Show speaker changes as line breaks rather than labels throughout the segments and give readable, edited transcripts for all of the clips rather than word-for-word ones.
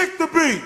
Kick the beat!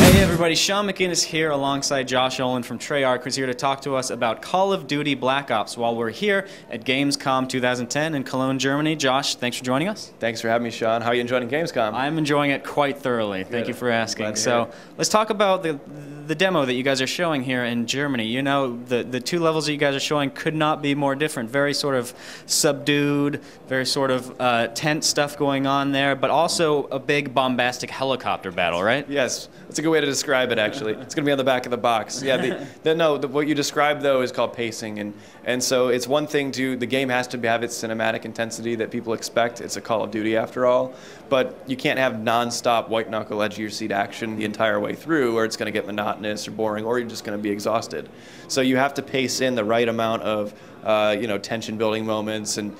Hey everybody, Sean McInnes here alongside Josh Olin from Treyarch, who's here to talk to us about Call of Duty Black Ops while we're here at Gamescom 2010 in Cologne, Germany. Josh, thanks for joining us.
Thanks for having me, Sean. How are you enjoying Gamescom?
I'm enjoying it quite thoroughly. Thank you for asking. So let's talk about the demo that you guys are showing here in Germany. You know, the two levels that you guys are showing could not be more different. Very sort of subdued, very sort of tense stuff going on there, but also a big bombastic helicopter battle, right?
Yes, that's a good way to describe it, actually. It's going to be on the back of the box. Yeah, what you described, though, is called pacing, and so it's one thing the game has to have its cinematic intensity that people expect. It's a Call of Duty, after all, but you can't have non-stop white-knuckle, edge-of-your-seat action the entire way through, or it's going to get monotonous or boring, or you're just going to be exhausted. So you have to pace in the right amount of tension-building moments and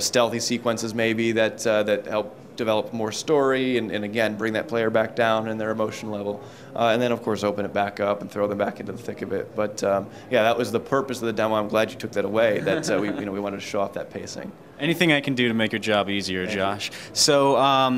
stealthy sequences maybe that help develop more story and again bring that player back down in their emotion level, and then of course open it back up and throw them back into the thick of it. But yeah, that was the purpose of the demo. I'm glad you took that away. That we wanted to show off that pacing.
Anything I can do to make your job easier, Josh. So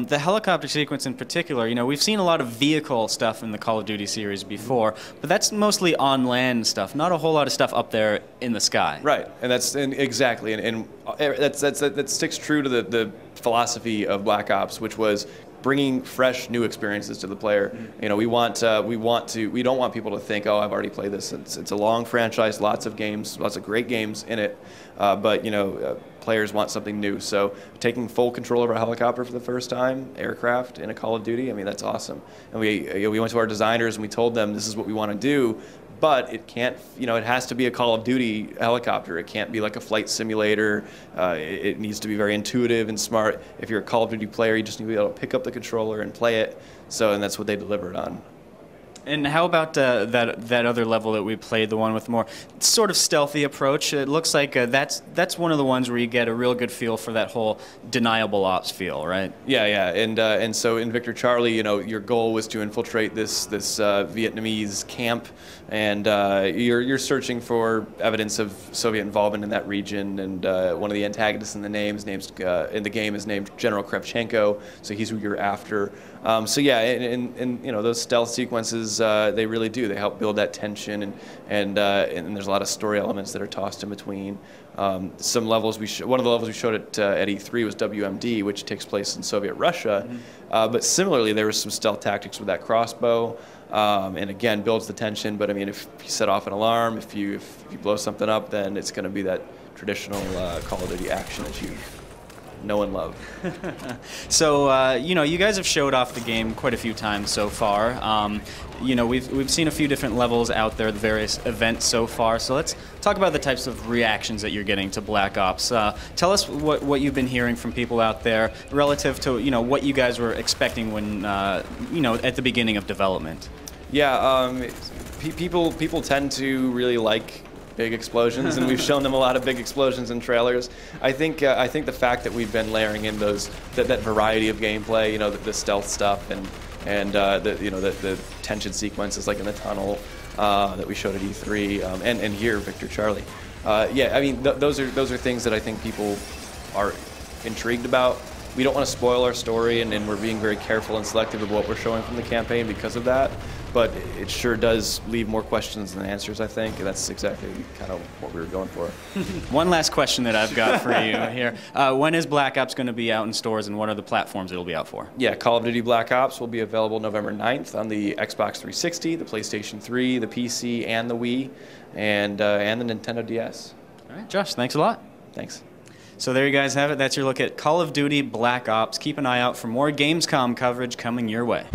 the helicopter sequence in particular, we've seen a lot of vehicle stuff in the Call of Duty series before, but that's mostly on land stuff, not a whole lot of stuff up there in the sky.
Right, and exactly, and that sticks true to the philosophy of Black Ops, which was bringing fresh, new experiences to the player. We don't want people to think, oh, I've already played this. It's a long franchise, lots of games, lots of great games in it, but players want something new. So taking full control of our helicopter for the first time, aircraft in a Call of Duty, I mean, that's awesome. And we went to our designers and we told them this is what we want to do. But it can't, it has to be a Call of Duty helicopter. It can't be like a flight simulator. It needs to be very intuitive and smart. If you're a Call of Duty player, you just need to be able to pick up the controller and play it. And that's what they delivered on.
And how about that other level that we played, the one with more sort of stealthy approach? It looks like that's one of the ones where you get a real good feel for that whole deniable ops feel, right?
Yeah, and so in Victor Charlie, your goal was to infiltrate this Vietnamese camp, and you're searching for evidence of Soviet involvement in that region. And one of the antagonists in the game is named General Kravchenko, so he's who you're after. So yeah, and those stealth sequences, they really do. They help build that tension, and there's a lot of story elements that are tossed in between. Some levels one of the levels we showed at E3 was WMD, which takes place in Soviet Russia. But similarly, there was some stealth tactics with that crossbow, and again builds the tension. But I mean, if you set off an alarm, if you blow something up, then it's going to be that traditional Call of Duty action that you know and love.
So you guys have showed off the game quite a few times so far. We've seen a few different levels out there, the various events so far. So let's talk about the types of reactions that you're getting to Black Ops. Tell us what you've been hearing from people out there relative to what you guys were expecting when at the beginning of development.
Yeah, people tend to really like big explosions, and we've shown them a lot of big explosions in trailers. I think the fact that we've been layering in that variety of gameplay, the stealth stuff and the tension sequences like in the tunnel that we showed at E3 and here Victor Charlie. Yeah, I mean those are things that I think people are intrigued about. We don't want to spoil our story, and we're being very careful and selective of what we're showing from the campaign because of that. But it sure does leave more questions than answers, I think, and that's exactly kind of what we were going for.
One last question that I've got for you here. When is Black Ops going to be out in stores, and what are the platforms it'll be out for?
Yeah, Call of Duty Black Ops will be available November 9th on the Xbox 360, the PlayStation 3, the PC, and the Wii, and the Nintendo DS.
All right, Josh, thanks a lot.
Thanks.
So there you guys have it. That's your look at Call of Duty Black Ops. Keep an eye out for more Gamescom coverage coming your way.